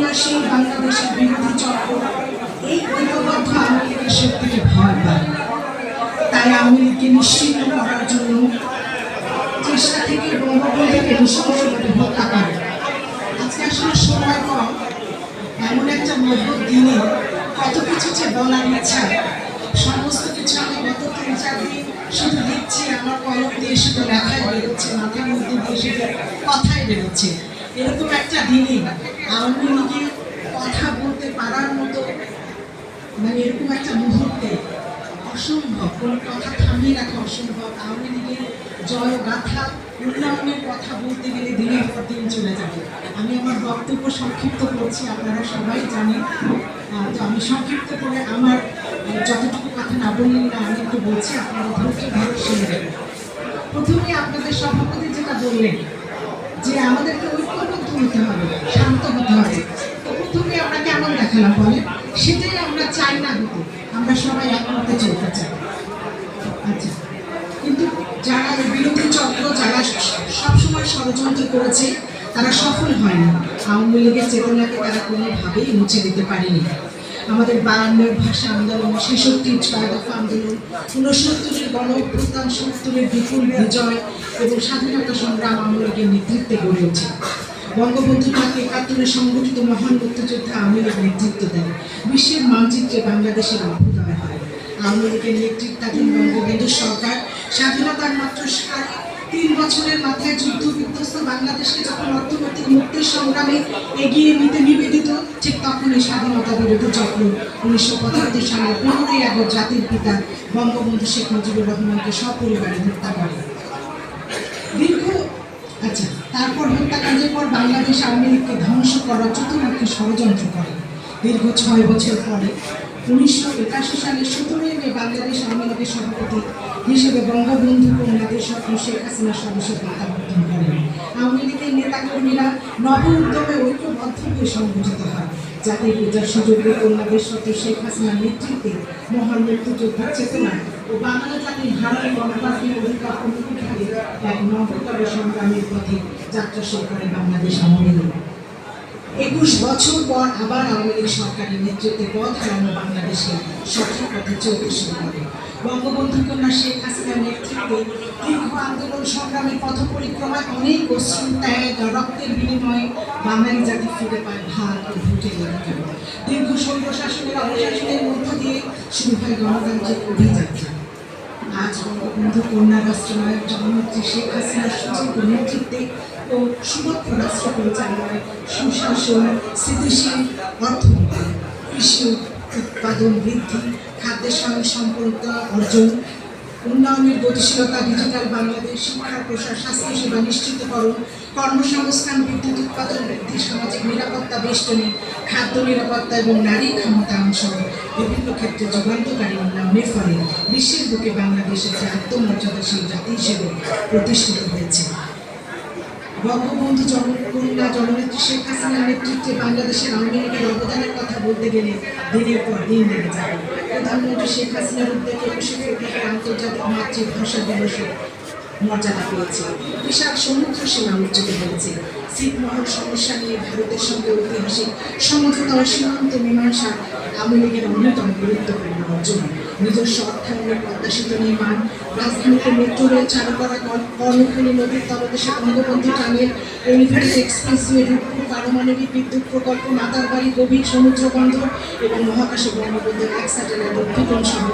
ক্ষমতাসীন বাংলাদেশের বিরোধী চক্র এই ঐক্যবদ্ধ আওয়ামী লীগের শক্তিকে ভয় পায়। তাই আওয়ামী লীগকে নিশ্চিহ্ন করার জন্য চেষ্টা থেকে বঙ্গবন্ধুকে নৃশংসভাবে হত্যা করে। আজকে আসলে সময় কম, এমন একটা মহৎ দিনে কত কিছু যে বলার ইচ্ছা, সমস্ত কিছু আমি গত 3-4 দিন শুধু লিখছি, আমার কলম দিয়ে শুধু লেখায় বেরোচ্ছে, মাথার মধ্যে দিয়ে শুধু কথাই বেরোচ্ছে। এরকম একটা দিনে আওয়ামী লীগের কথা বলতে পারার মতো, মানে এরকম একটা মুহূর্তে অসম্ভব, কোনো কথা থামিয়ে রাখা অসম্ভব। আওয়ামী লীগের জয় গাথা উন্নয়নের কথা বলতে গেলে দিনের পর দিন চলে যাবে। আমি আমার বক্তব্য সংক্ষিপ্ত করছি, আপনারা সবাই জানেন। তো আমি সংক্ষিপ্ত করে আমার যতটুকু কথা না বললেন না আমি একটু বলছি, আপনারা ধৈর্য ধরে শুনে দেবেন। প্রথমে আপনাদের সভাপতি যেটা বললেন যে আমাদেরকে ঐক্যবদ্ধ হতে হবে, শান্ত হতে হবে। তো প্রথমে আমরা কেমন দেখালাম বলেন? সেটাই আমরা চাই না হতে, আমরা সবাই একমতে চলতে চাই। আচ্ছা, কিন্তু যারা বিরোধী চক্র, যারা সবসময় ষড়যন্ত্র করেছে, তারা সফল হয়নি। আওয়ামী লীগের চেতনাকে তারা কোনোভাবেই মুছে দিতে পারেনি। আমাদের 52 ভাষা আন্দোলন, 66 ছয় দফা আন্দোলন, 69 গণ অভ্যুত্থান, 70 বিপুল বিজয় এবং স্বাধীনতা সংগ্রাম আওয়ামী লীগের নেতৃত্বে গড়ে ওঠে। বঙ্গবন্ধু তাকে 71 সংগঠিত মহান মুক্তিযুদ্ধে আওয়ামী লীগ নেতৃত্ব দেয়। বিশ্বের মানচিত্রে বাংলাদেশের অভ্যুদয় হয়। আওয়ামী লীগের নেতৃত্বাধীন বঙ্গবন্ধু সরকার স্বাধীনতার মাত্র 3 বছরের মাথায় যুদ্ধ বিধ্বস্ত বাংলাদেশকে যখন অর্থনৈতিক মুক্তির সংগ্রামে এগিয়ে নিতে নিবেদিত, ঠিক তখনই স্বাধীনতা বিরোধী চক্র 1975 সালে 15ই আগস্ট জাতির পিতা বঙ্গবন্ধু শেখ মুজিবুর রহমানকে সপরিবারে হত্যা করে। তারপর হত্যাকাণ্ডের পর বাংলাদেশ আওয়ামী লীগকে ধ্বংস করার চতুর্মুখী ষড়যন্ত্র করে। দীর্ঘ 6 বছর পরে 1981 সালের 17ই মে বাংলাদেশ আওয়ামী লীগের সভাপতি হিসেবে বঙ্গবন্ধু কন্যা দেশরত্ন শেখ হাসিনা সদস্য প্রত্যাবর্তন করেন। আওয়ামী লীগের নেতাকর্মীরা নব উদ্যমে ঐক্যবদ্ধ হয়ে সংগঠিত হয়। জাতির পিতার সুযোগ্য কন্যা দেশরত্ন শেখ হাসিনার নেতৃত্বে মহান মুক্তিযোদ্ধার চেতনা ও বাংলা জাতির হারানো গণতান্ত্রিক অধিকার অনুভূতিকে এক নবতর সংগ্রামের পথে যাত্রা শুরু করে বাংলাদেশ আওয়ামী লীগ। 21 বছর পর আবার আওয়ামী লীগ সরকারের নেতৃত্বে পথ হারানো বাংলাদেশে সঠিক পথে চলতে শুরু করে। বঙ্গবন্ধু কন্যা শেখ হাসিনার নেতৃত্বে দীর্ঘ আন্দোলন সংগ্রামের পথ পরিক্রমায় অনেক অশ্রু, ত্যাগ, রক্তের বিনিময়ে বাঙালি জাতি ফিরে পায় ভাত ও ভোটের অধিকার। দীর্ঘ সৈন্য শাসনের অবসানের মধ্য দিয়ে শুরু হয় গণতান্ত্রিক অভিযাত্রা। আজ বঙ্গবন্ধু কন্যা রাষ্ট্রনায়ক জননেত্রী শেখ হাসিনার সুযোগ্য নেতৃত্বে ও সুদক্ষ রাষ্ট্র পরিচালনায় সুশাসন, স্থিতিশীল অর্থনীতি, কৃষি উৎপাদন বৃদ্ধি, খাদ্যের সঙ্গে সম্পর্কতা অর্জন, উন্নয়নের গতিশীলতা, ডিজিটাল বাংলাদেশ, শিক্ষা প্রসার, স্বাস্থ্যসেবা নিশ্চিতকরণ, কর্মসংস্থান, বিদ্যুৎ উৎপাদন বৃদ্ধি, সামাজিক নিরাপত্তা বেষ্টনী, খাদ্য নিরাপত্তা এবং নারী ক্ষমতায়ন সহ বিভিন্ন ক্ষেত্রে যুগান্তকারী উন্নয়নের ফলে বিশ্বের বুকে বাংলাদেশের যে আত্মমর্যাদাশীল জাতি হিসেবে প্রতিষ্ঠিত হয়েছে। বঙ্গবন্ধু কন্যা জননেত্রী শেখ হাসিনার নেতৃত্বে বাংলাদেশের আওয়ামী লীগের অবদানের কথা বলতে গেলে দিনের পর দিন লেগে যাবে। প্রধানমন্ত্রী শেখ হাসিনার উদ্যোগে 21 ফেব্রুয়ারি আন্তর্জাতিক মাতৃভাষা দিবসে মর্যাদা পেয়েছে। বিশাল সমুদ্র সীমা উচ্চতে হয়েছে। ছিটমহল সমস্যা নিয়ে ভারতের সঙ্গে ঐতিহাসিক সমঝোতা ও সীমান্ত মীমাংসা আওয়ামী লীগের অন্যতম গুরুত্বপূর্ণ অর্জন। নিজস্ব অর্থায়নে পদ্মা সেতু নির্মাণ, রাজধানীতে মেট্রো রেল চালু করা, কর্ণফুলী নদীর তলদেশে Bangabandhu tunnel, university expressway, Rooppur পারমাণবিক বিদ্যুৎ প্রকল্প, মাতারবাড়ি গভীর সমুদ্র বন্দর এবং মহাকাশে বঙ্গবন্ধুর 1 স্যাটেলাইট উৎক্ষেপণ সহ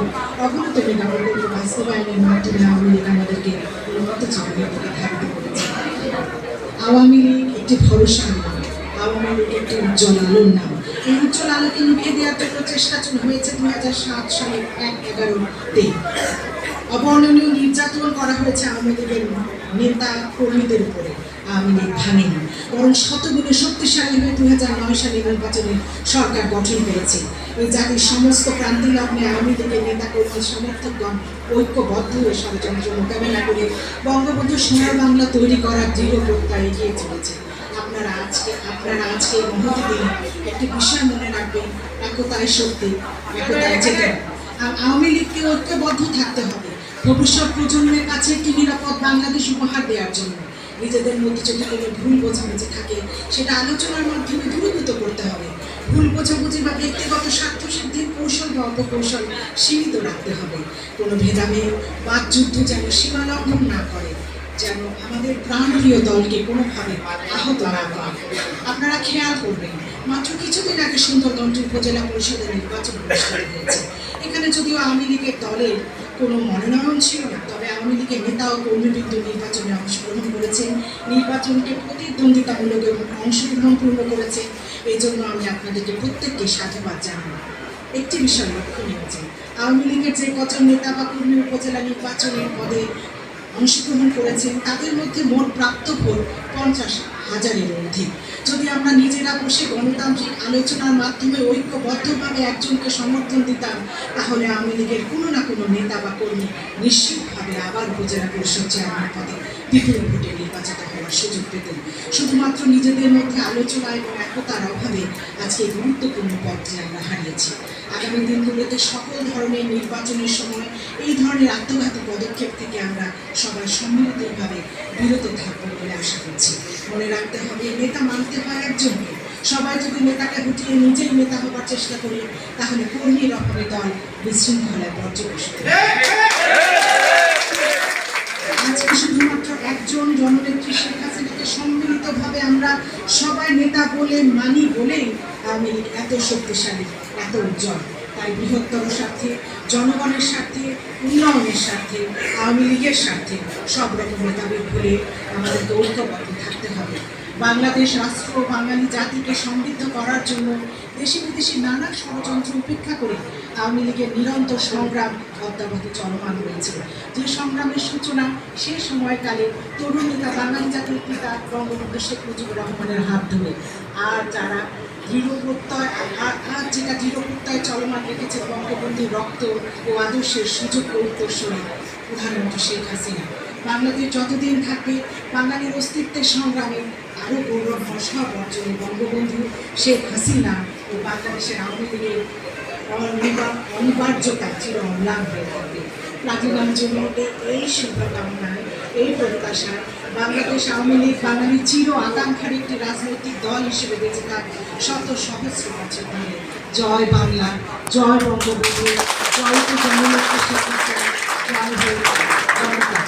অগণিত মেগাপ্রকল্প বাস্তবায়নের মাধ্যমে আওয়ামী লীগ আমাদেরকে উন্নত জীবনের দিকে ধাবিত করেছে। আওয়ামী লীগ একটি ভরসা নাম, আওয়ামী লীগ একটি উজ্জ্বল আলোর নাম। এই উজ্জ্বল আলোকে নিভিয়ে দেওয়ার জন্য চেষ্টা হয়েছে 2007 সালের 1/11-তে। অবর্ণনীয় নির্যাতন করা হয়েছে আওয়ামী লীগের নেতা কর্মীদের উপরে। আওয়ামী লীগ ভাঙেনি, বরং শতগুণে শক্তিশালী হয়ে 2009 সালে নির্বাচনে সরকার গঠন করেছে। এই জাতির সমস্ত ক্রান্তি লগ্নে আওয়ামী লীগের নেতা কর্মী সমর্থকগণ ঐক্যবদ্ধ হয়ে ষড়যন্ত্র মোকাবেলা করে বঙ্গবন্ধু সোনার বাংলা তৈরি করার দৃঢ় প্রত্যয় এগিয়ে চলেছে। আপনারা আজকে এই মহৎ দিনে একটি বিষয় মনে রাখবেন, একতায় শক্তি, একতায় চেতনা। আওয়ামী লীগকে ঐক্যবদ্ধ থাকতে হবে ভবিষ্যৎ প্রজন্মের কাছে একটি নিরাপদ বাংলাদেশ উপহার দেওয়ার জন্য। নিজেদের মধ্যে যদি কোনো ভুল বোঝাবুঝি থাকে সেটা আলোচনার মাধ্যমে দ্রুত দূরীভূত করতে হবে। ভুল বোঝাবুঝি বা ব্যক্তিগত স্বার্থ সিদ্ধির কৌশল বা অপকৌশল সীমিত রাখতে হবে। কোনো ভেদাভেদ বাকযুদ্ধ যেন সীমা লঙ্ঘন না করে, যেন আমাদের প্রাণপ্রিয় দলকে কোনোভাবে আহত না করে। আপনারা খেয়াল করবেন, মাত্র কিছুদিন আগে সুন্দরগঞ্জ উপজেলা পরিষদের নির্বাচন অনুষ্ঠিত হয়েছে। এখানে যদিও আওয়ামী লীগের দলের কোনো মনোনয়ন ছিল না, তবে আওয়ামী লীগের নেতা ও কর্মীবৃন্দ নির্বাচনে অংশগ্রহণ করেছেন, নির্বাচনকে প্রতিদ্বন্দ্বিতামূলক এবং অংশগ্রহণপূর্ণ করেছে। এই জন্য আমি আপনাদেরকে প্রত্যেককে সাধুবাদ জানাই। একটি বিষয় লক্ষণীয় যে আওয়ামী লীগের যে কজন নেতা বা কর্মী উপজেলা নির্বাচনের পদে অংশগ্রহণ করেছেন, তাদের মধ্যে মোট প্রাপ্ত ভোট 50,000-এর অধিক। যদি আমরা নিজেরা বসে গণতান্ত্রিক আলোচনার মাধ্যমে ঐক্যবদ্ধভাবে একজনকে সমর্থন দিতাম, তাহলে আওয়ামী লীগের কোনো না কোনো নেতা বা কর্মী নিশ্চিতভাবে আবার উপজেলা পরিষদ চেয়ারম্যান পদে বিপুল ভোটে নির্বাচিত হওয়ার সুযোগ পেতেন। শুধুমাত্র নিজেদের মধ্যে আলোচনা এবং একতার অভাবে আজকে এই গুরুত্বপূর্ণ পদটি আমরা হারিয়েছি। আগামী দিনগুলোতে সকল ধরনের নির্বাচনের সময় এই ধরনের আত্মঘাতী পদক্ষেপ থেকে আমরা সবাই সম্মিলিতভাবে বিরত থাকবো বলে আশা করছি। মনে রাখতে হবে, নেতা মানতে হয় একজনকে। সবাই যদি নেতাকে গুটিয়ে নিজেই নেতা হবার চেষ্টা করি, তাহলে কর্মীর অভাবে দল বিশৃঙ্খলায় পর্যবেসিত। আজকে শুধুমাত্র একজন জননেত্রী শেখ হাসিনাকে সম্মিলিতভাবে আমরা সবাই নেতা বলে মানি বলেই আওয়ামী লীগ এত শক্তিশালী, এত উজ্জ্বল। তাই বৃহত্তর স্বার্থে, জনগণের স্বার্থে, উন্নয়নের স্বার্থে, আওয়ামী লীগের স্বার্থে সব রকম নেতাদের ভুলে আমাদেরকে ঐক্যবদ্ধ থাকতে হবে। বাংলাদেশ রাষ্ট্র ও বাঙালি জাতিকে সমৃদ্ধ করার জন্য দেশি বিদেশি নানা ষড়যন্ত্র উপেক্ষা করে আওয়ামী লীগের নিরন্তর সংগ্রাম অদ্যাবধি চলমান রয়েছে। যে সংগ্রামের সূচনা সেই সময়কালে তরুণ নেতা বাঙালি জাতির পিতা বঙ্গবন্ধু শেখ মুজিবুর রহমানের হাত ধরে, আর যারা দৃঢ় প্রত্যয় আর যেটা দৃঢ় প্রত্যয় চলমান রেখেছে বঙ্গবন্ধুর রক্ত ও আদর্শের সুযোগ ও উত্তরসূরি প্রধানমন্ত্রী শেখ হাসিনা। বাংলাদেশ যতদিন থাকবে, বাঙালির অস্তিত্বের সংগ্রামে আরও গৌরব সব অর্জনে বঙ্গবন্ধু শেখ হাসিনা ও বাংলাদেশের আওয়ামী লীগের অনিবার্যতা চির অম্লান হয়ে থাকবে। প্লাটিনাম জমিতে এই শুভকামনায়, এই প্রত্যাশায় বাংলাদেশ আওয়ামী লীগ বাঙালির চির আকাঙ্ক্ষার একটি রাজনৈতিক দল হিসেবে বেঁচে থাক শত সহস্র বছর ধরে। জয় বাংলা, জয় বঙ্গবন্ধু, জয় জননেত্রী শেখ হাসিনা, জয় হোক জনতা।